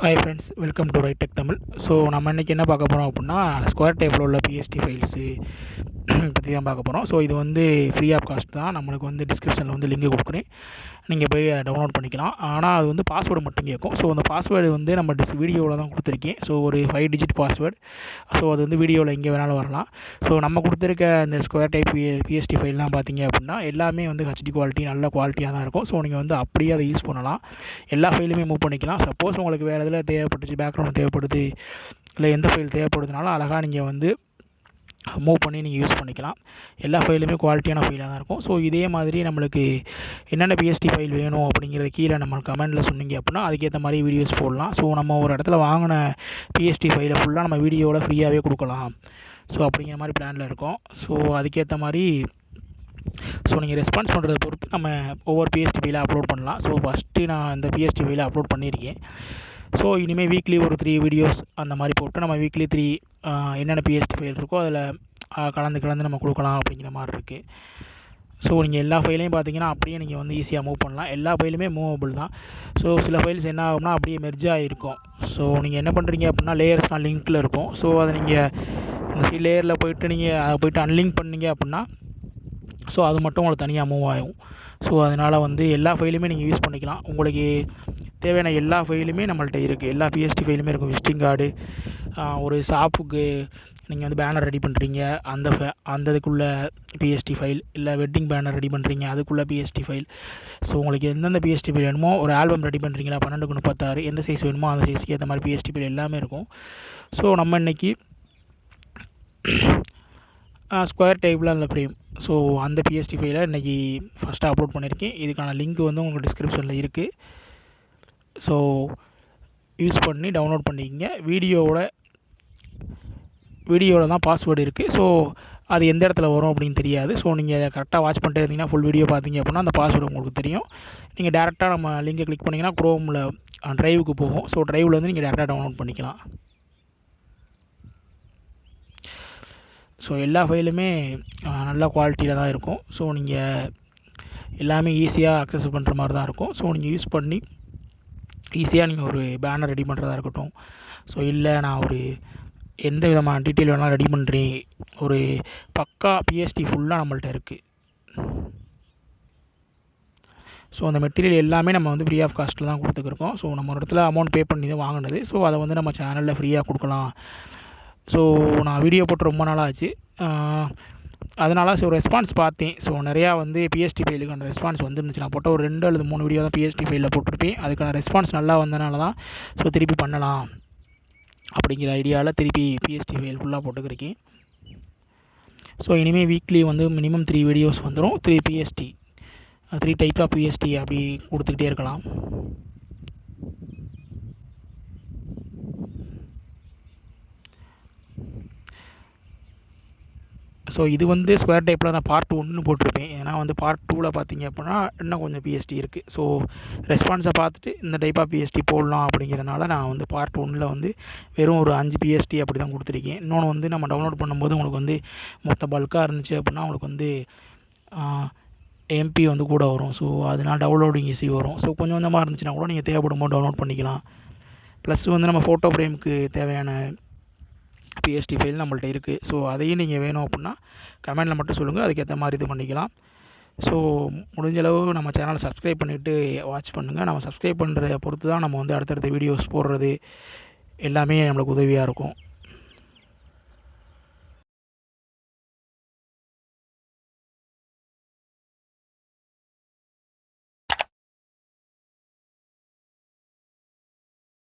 Hi friends, welcome to right tech Tamil. So நம்ம இன்றைக்கி என்ன பார்க்க போகிறோம் அப்படின்னா, ஸ்கொயர் டைப்பில் உள்ள பிஎஸ்டி ஃபைல்ஸு பற்றி தான் பார்க்க போகிறோம். ஸோ இது வந்து ஃப்ரீ ஆஃப் காஸ்ட் தான். நம்மளுக்கு வந்து டிஸ்கிரிப்ஷனில் வந்து லிங்க் கொடுக்குறேன், நீங்கள் போய் டவுன்லோட் பண்ணிக்கலாம். ஆனால் அது வந்து பாஸ்வேர்டு மட்டும் கேட்கும். ஸோ அந்த பாஸ்வேர்டு வந்து நம்ம வீடியோவில் தான் கொடுத்துருக்கேன். ஸோ ஒரு 5 டிஜிட் பாஸ்வேர்டு. ஸோ அது வந்து வீடியோவில் எங்கே வேணாலும் வரலாம். ஸோ நம்ம கொடுத்துருக்க இந்த ஸ்கொயர் டைப் பிஎஸ்டி ஃபைல்லாம் பார்த்தீங்க அப்படின்னா எல்லாமே வந்து ஹெச்டி குவாலிட்டி, நல்ல குவாலிட்டியாக தான் இருக்கும். ஸோ நீங்கள் வந்து அப்படியே அதை யூஸ் பண்ணலாம். எல்லா ஃபைலுமே மூவ் பண்ணிக்கலாம். சப்போஸ் உங்களுக்கு வேறு இதில் தேவைப்பட்டுச்சு, பேக்ரவுண்ட் தேவைப்படுது, இல்லை எந்த ஃபைல் தேவைப்படுதுனாலும் அழகாக நீங்கள் வந்து மூவ் பண்ணி நீங்கள் யூஸ் பண்ணிக்கலாம். எல்லா ஃபைலுமே குவாலிட்டியான ஃபைலாக தான் இருக்கும். ஸோ இதே மாதிரி நம்மளுக்கு என்னென்ன பிஎஸ்டி ஃபைல் வேணும் அப்படிங்கிறத கீழே நம்ம கமெண்ட்டில் சொன்னீங்க அப்படின்னா அதுக்கேற்ற மாதிரி வீடியோஸ் போடலாம். ஸோ நம்ம ஒரு இடத்துல வாங்கின பிஎஸ்டி ஃபைலை ஃபுல்லாக நம்ம வீடியோவில் ஃப்ரீயாகவே கொடுக்கலாம். ஸோ அப்படிங்கிற மாதிரி பிளானில் இருக்கும். ஸோ அதுக்கேற்ற மாதிரி நீங்கள் ரெஸ்பான்ஸ் பண்ணுறதை பொறுத்து நம்ம ஒவ்வொரு பிஎஸ்டி ஃபைலை அப்லோட் பண்ணலாம். ஸோ ஃபஸ்ட்டு நான் இந்த பிஎஸ்டி ஃபைலை அப்லோட் பண்ணியிருக்கேன். ஸோ இனிமேல் வீக்லி ஒரு 3 வீடியோஸ் அந்த மாதிரி போட்டு நம்ம வீக்லி 3 என்னென்ன பிஎஸ்டி ஃபைல் இருக்கோ அதில் கலந்து நம்ம கொடுக்கலாம் அப்படிங்கிற மாதிரி இருக்குது. ஸோ நீங்கள் எல்லா ஃபைலையும் பார்த்தீங்கன்னா அப்படியே நீங்கள் வந்து ஈஸியாக மூவ் பண்ணலாம். எல்லா ஃபைலுமே மூவபிள் தான். ஸோ சில ஃபைல்ஸ் என்ன ஆகும்னா அப்படியே மெர்ஜ் ஆகிருக்கும். ஸோ நீங்கள் என்ன பண்ணுறீங்க அப்படின்னா லேயர்ஸ்லாம் லிங்க்கில் இருக்கும். ஸோ அதை நீங்கள் இந்த லேயரில் போய்ட்டு நீங்கள் அதை போய்ட்டு அன்லிங்க் பண்ணீங்க அப்படின்னா ஸோ அது மட்டும் உங்களுக்கு தனியாக மூவ் ஆகும். ஸோ அதனால் வந்து எல்லா ஃபைலுமே நீங்கள் யூஸ் பண்ணிக்கலாம். உங்களுக்கு தேவையான எல்லா ஃபைலுமே நம்மள்ட்ட இருக்குது. எல்லா பிஎஸ்டி ஃபைலுமே இருக்கும். விசிட்டிங் கார்டு, ஒரு ஷாப்புக்கு நீங்கள் வந்து பேனர் ரெடி பண்ணுறீங்க, அந்த இதுக்குள்ள பிஎஸ்டி ஃபைல், இல்லை வெட்டிங் பேனர் ரெடி பண்ணுறீங்க அதுக்குள்ளே பிஎஸ்டி ஃபைல். ஸோ உங்களுக்கு எந்தெந்த பிஎஸ்டி ஃபைல் வேணுமோ, ஒரு ஆல்பம் ரெடி பண்ணுறீங்களா 12x36 எந்த சைஸ் வேணுமோ அந்த சைஸுக்கு ஏற்ற மாதிரி பிஎஸ்டி ஃபைல் எல்லாமே இருக்கும். ஸோ நம்ம இன்றைக்கி ஸ்கொயர் டைப்பில் அந்த ஃப்ரேம், ஸோ அந்த பிஎஸ்டி ஃபைலை இன்றைக்கி ஃபஸ்ட்டு அப்லோட் பண்ணியிருக்கேன். இதுக்கான லிங்க் வந்து உங்களுக்கு டிஸ்கிரிப்ஷனில் இருக்குது. ஸோ யூஸ் பண்ணி டவுன்லோட் பண்ணிக்கங்க. வீடியோவில் தான் பாஸ்வேர்டு இருக்குது. ஸோ அது எந்த இடத்துல வரும் அப்படின்னு தெரியாது. ஸோ நீங்கள் கரெக்டாக வாட்ச் பண்ணிட்டே இருந்தீங்கன்னா ஃபுல் வீடியோ பார்த்தீங்க அப்படின்னா அந்த பாஸ்வேர்டு உங்களுக்கு தெரியும். நீங்கள் டேரெக்டாக நம்ம லிங்கை கிளிக் பண்ணிங்கன்னா குரோமில் ட்ரைவுக்கு போகும். ஸோ ட்ரைவில் வந்து நீங்கள் டேரெக்டாக டவுன்லோட் பண்ணிக்கலாம். ஸோ எல்லா ஃபைலுமே நல்ல குவாலிட்டியில் தான் இருக்கும். ஸோ நீங்கள் எல்லாமே ஈஸியாக அக்சஸ் பண்ணுற மாதிரி தான் இருக்கும். ஸோ நீங்கள் யூஸ் பண்ணி ஈஸியாக நீங்கள் ஒரு பேனர் ரெடி பண்ணுறதா இருக்கட்டும், ஸோ இல்லை நான் ஒரு எந்த விதமான டீட்டெயில் வேணாலும் ரெடி பண்ணுறேன், ஒரு பக்கா பிஎஸ்டி ஃபுல்லாக நம்மள்ட்ட இருக்குது. ஸோ அந்த மெட்டீரியல் எல்லாமே நம்ம வந்து ஃப்ரீ ஆஃப் காஸ்ட்டில் தான் கொடுத்துருக்கோம். ஸோ நம்ம ஒரு இடத்துல அமௌண்ட் பே பண்ணி தான் வாங்கினது. ஸோ அதை வந்து நம்ம சேனலில் ஃப்ரீயாக கொடுக்கலாம். ஸோ நான் வீடியோ போட்டு ரொம்ப நாளாக ஆச்சு. அதனால் ஸோ ரெஸ்பான்ஸ் பார்த்தேன். ஸோ நிறையா வந்து பிஎஸ்டி ஃபைலுக்கான ரெஸ்பான்ஸ் வந்துருந்துச்சு. நான் போட்ட ஒரு 2 அல்லது 3 வீடியோ தான் பிஎஸ்டி ஃபைலில் போட்டிருப்பேன். அதுக்கான ரெஸ்பான்ஸ் நல்லா வந்தனால தான் ஸோ திருப்பி பண்ணலாம் அப்படிங்கிற ஐடியாவில் திருப்பி பிஎஸ்டி ஃபைல் ஃபுல்லாக போட்டுக்கிறேன். ஸோ இனிமேல் வீக்லி வந்து மினிமம் 3 வீடியோஸ் வந்துடும். 3 பிஎஸ்டி, 3 டைப் ஆஃப் பிஎஸ்டி அப்படி கொடுத்துக்கிட்டே இருக்கலாம். ஸோ இது வந்து ஸ்கொயர் டைப்பில் நான் பார்ட் 1 போட்டிருப்பேன். ஏன்னா வந்து பார்ட் 2ல் பார்த்தீங்க அப்படின்னா இன்னும் கொஞ்சம் பிஎஸ்டி இருக்குது. ஸோ ரெஸ்பான்ஸை பார்த்துட்டு இந்த டைப் ஆஃப் பிஎஸ்டி போடலாம் அப்படிங்கிறதுனால நான் வந்து பார்ட் 1ல் வந்து வெறும் ஒரு 5 பிஎஸ்டி அப்படி தான் கொடுத்துருக்கேன். இன்னொன்று வந்து நம்ம டவுன்லோட் பண்ணும்போது உங்களுக்கு வந்து மொத்த பல்காக இருந்துச்சு அப்படின்னா உங்களுக்கு வந்து எம்பி வந்து கூட வரும். ஸோ அதனால் டவுன்லோடிங் ஈஸி வரும். ஸோ கொஞ்சம் கொஞ்சமாக இருந்துச்சுன்னா கூட நீங்கள் தேவைப்படும் போது டவுன்லோட் பண்ணிக்கலாம். ப்ளஸ் வந்து நம்ம ஃபோட்டோ ஃப்ரேமுக்கு தேவையான பிஎஸ்டி ஃபைல் நம்மள்ட்ட இருக்குது. ஸோ அதையும் நீங்கள் வேணும் அப்படின்னா கமெண்டில் மட்டும் சொல்லுங்கள், அதுக்கேற்ற மாதிரி இது பண்ணிக்கலாம். ஸோ முடிஞ்சளவு நம்ம சேனலை சப்ஸ்கிரைப் பண்ணிவிட்டு வாட்ச் பண்ணுங்கள். நம்ம சப்ஸ்கிரைப் பண்ணுறத பொறுத்து தான் நம்ம வந்து அடுத்தடுத்த வீடியோஸ் போடுறது எல்லாமே நம்மளுக்கு உதவியாக இருக்கும்.